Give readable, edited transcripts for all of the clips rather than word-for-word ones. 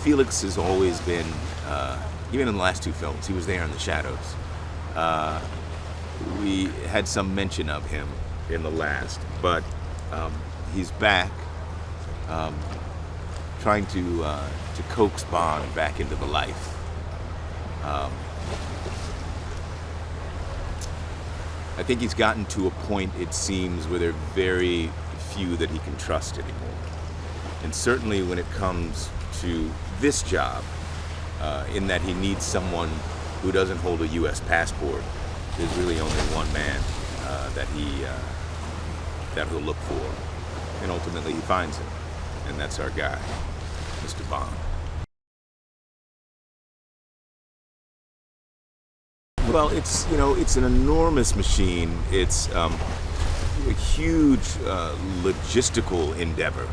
Felix has always been, even in the last two films, he was there in the shadows. Uh, we had some mention of him in the last, but he's back, um, trying to coax Bond back into the life. Um, I think he's gotten to a point, it seems, where there are very few that he can trust anymore. And certainly when it comes to this job, in that he needs someone who doesn't hold a U.S. passport, there's really only one man that he'll look for. And ultimately he finds him. And that's our guy, Mr. Bond. Well, it's an enormous machine. It's a huge logistical endeavor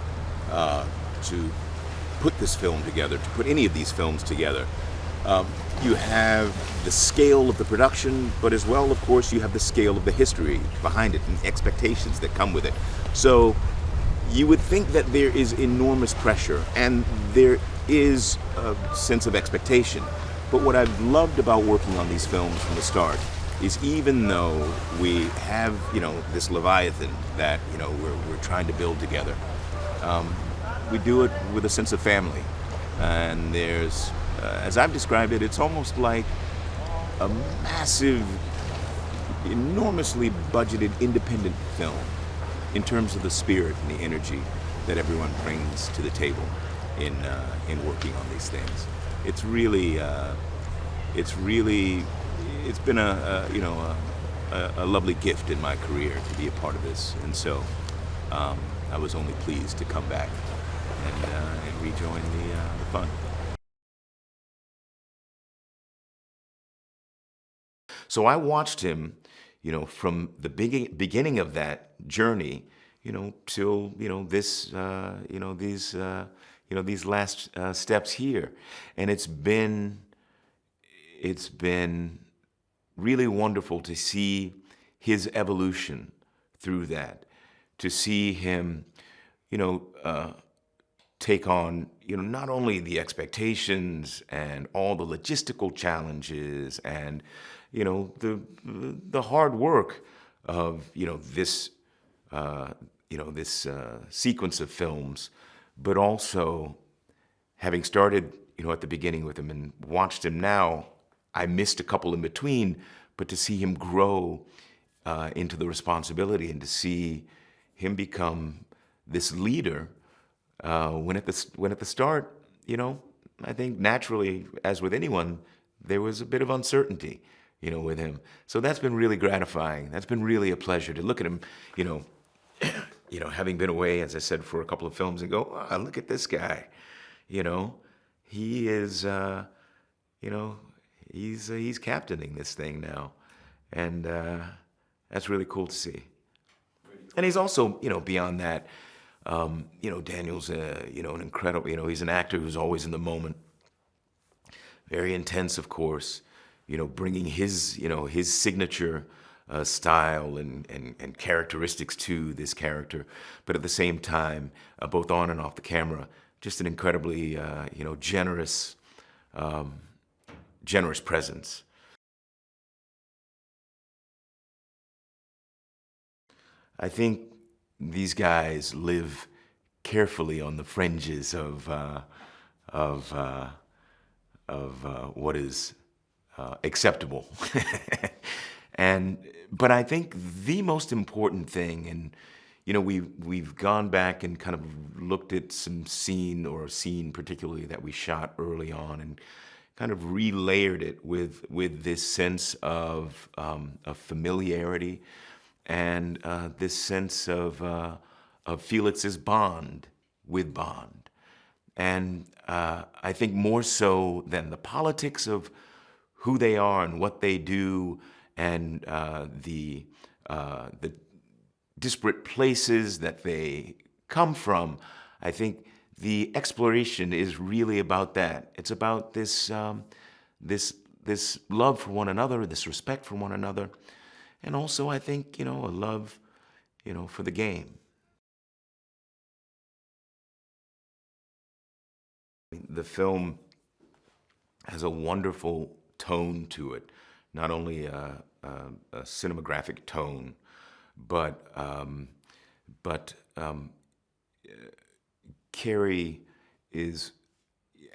to put this film together, to put any of these films together. You have the scale of the production, but as well, of course, you have the scale of the history behind it and expectations that come with it. So you would think that there is enormous pressure and there is a sense of expectation. But what I've loved about working on these films from the start is even though we have, this Leviathan that, we're trying to build together, we do it with a sense of family. And there's, as I've described it, it's almost like a massive, enormously budgeted independent film in terms of the spirit and the energy that everyone brings to the table in working on these things. It's been a lovely gift in my career to be a part of this, and so I was only pleased to come back and rejoin the fun. So I watched him, from the beginning of that journey, till these last steps here, and it's been really wonderful to see his evolution through that, to see him, take on, not only the expectations and all the logistical challenges and, the hard work of, this sequence of films, but also having started, at the beginning with him and watched him now. I missed a couple in between, but to see him grow into the responsibility and to see him become this leader, when at the start, I think naturally, as with anyone, there was a bit of uncertainty, with him. So that's been really gratifying. That's been really a pleasure to look at him, having been away, as I said, for a couple of films and go, oh, look at this guy. He is, he's captaining this thing now. And that's really cool to see. And he's also, beyond that, Daniel's, an incredible, he's an actor who's always in the moment. Very intense, of course, bringing his signature style and characteristics to this character, but at the same time, both on and off the camera, just an incredibly, generous presence. I think these guys live carefully on the fringes of what is acceptable. But I think the most important thing, and we've gone back and kind of looked at some scene particularly that we shot early on, and kind of relayered it with this sense of familiarity and this sense of Felix's bond with Bond. And I think more so than the politics of who they are and what they do, and the disparate places that they come from, I think the exploration is really about that. It's about this love for one another, this respect for one another, and also I think a love, for the game. The film has a wonderful tone to it, not only a cinematographic tone, but Carrie is,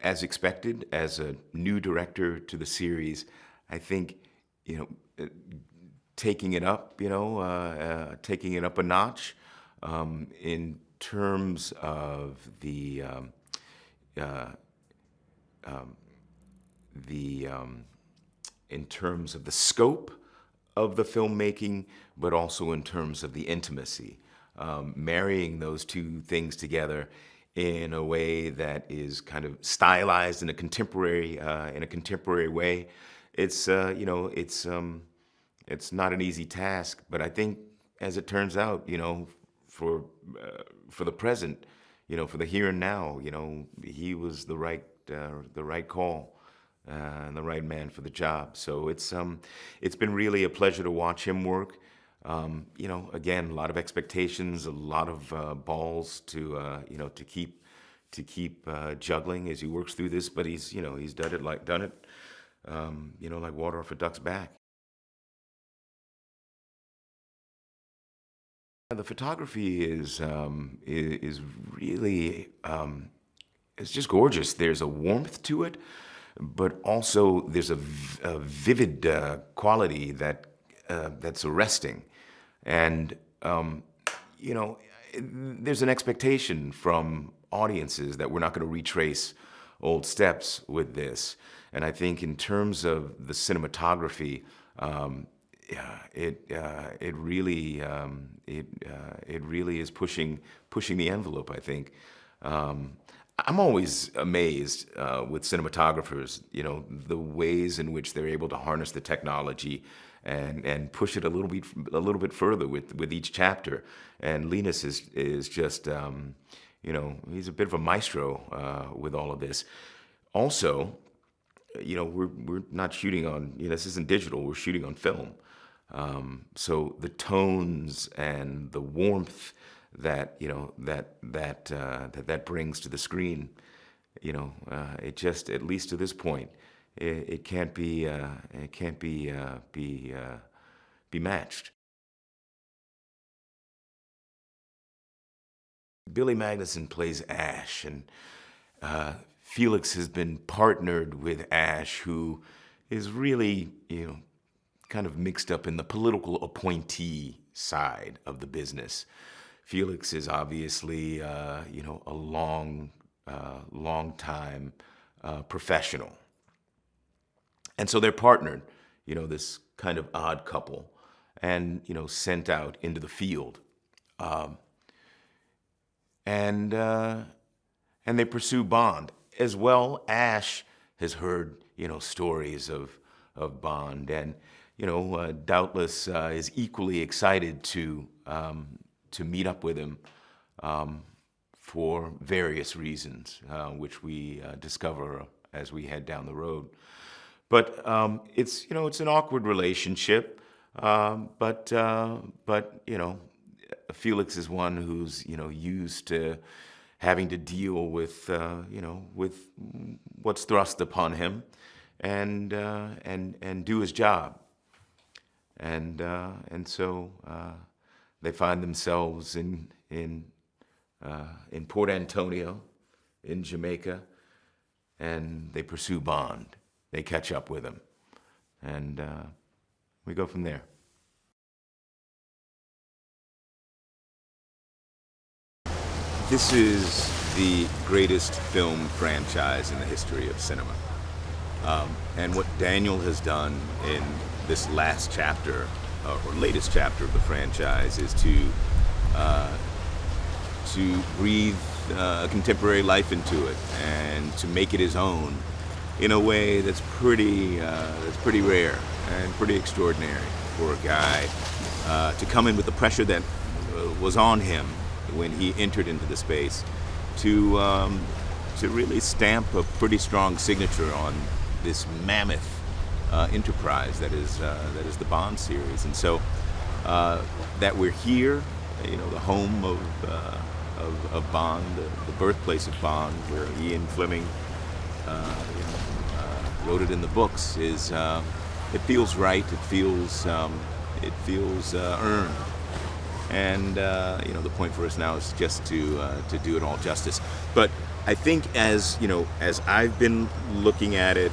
as expected, as a new director to the series, I think, taking it up, taking it up a notch in terms of in terms of the scope of the filmmaking, but also in terms of the intimacy, marrying those two things together in a way that is kind of stylized in a contemporary way. It's it's not an easy task, but I think, as it turns out, for the present, for the here and now, he was the right call and the right man for the job. So it's been really a pleasure to watch him work. Again, a lot of expectations, a lot of balls to keep juggling as he works through this. But he's done it like water off a duck's back. The photography is really it's just gorgeous. There's a warmth to it, but also there's a vivid quality that's arresting. And there's an expectation from audiences that we're not going to retrace old steps with this. And I think in terms of the cinematography, it really is pushing the envelope, I think. I'm always amazed with cinematographers, the ways in which they're able to harness the technology and push it a little bit further with each chapter. And Linus is just he's a bit of a maestro with all of this. Also, we're not shooting on, this isn't digital, we're shooting on film. So the tones and the warmth that that brings to the screen, it just, at least to this point, it can't be matched. Billy Magnuson plays Ash, and Felix has been partnered with Ash, who is really, kind of mixed up in the political appointee side of the business. Felix is obviously, a long time professional. And so they're partnered, this kind of odd couple, and, sent out into the field. And they pursue Bond. As well, Ash has heard, stories of Bond, and, doubtless is equally excited to meet up with him for various reasons, which we discover as we head down the road. But it's an awkward relationship. But Felix is one who's used to having to deal with with what's thrust upon him, and do his job. And so they find themselves in Port Antonio, in Jamaica, and they pursue Bond. They catch up with him, and we go from there. This is the greatest film franchise in the history of cinema. And what Daniel has done in this last chapter, or latest chapter of the franchise, is to breathe a contemporary life into it and to make it his own in a way that's pretty rare and pretty extraordinary for a guy to come in with the pressure that was on him when he entered into the space, to really stamp a pretty strong signature on this mammoth enterprise that is the Bond series. And so that we're here, the home of Bond, the birthplace of Bond, where Ian Fleming wrote it in the books, is it feels right. It feels earned. And the point for us now is just to do it all justice. But I think as I've been looking at it,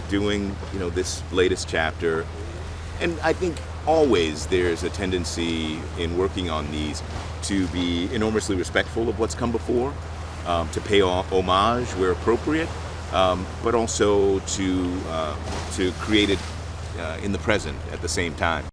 doing this latest chapter, and I think always there's a tendency in working on these to be enormously respectful of what's come before, to pay homage where appropriate, but also to create it in the present at the same time.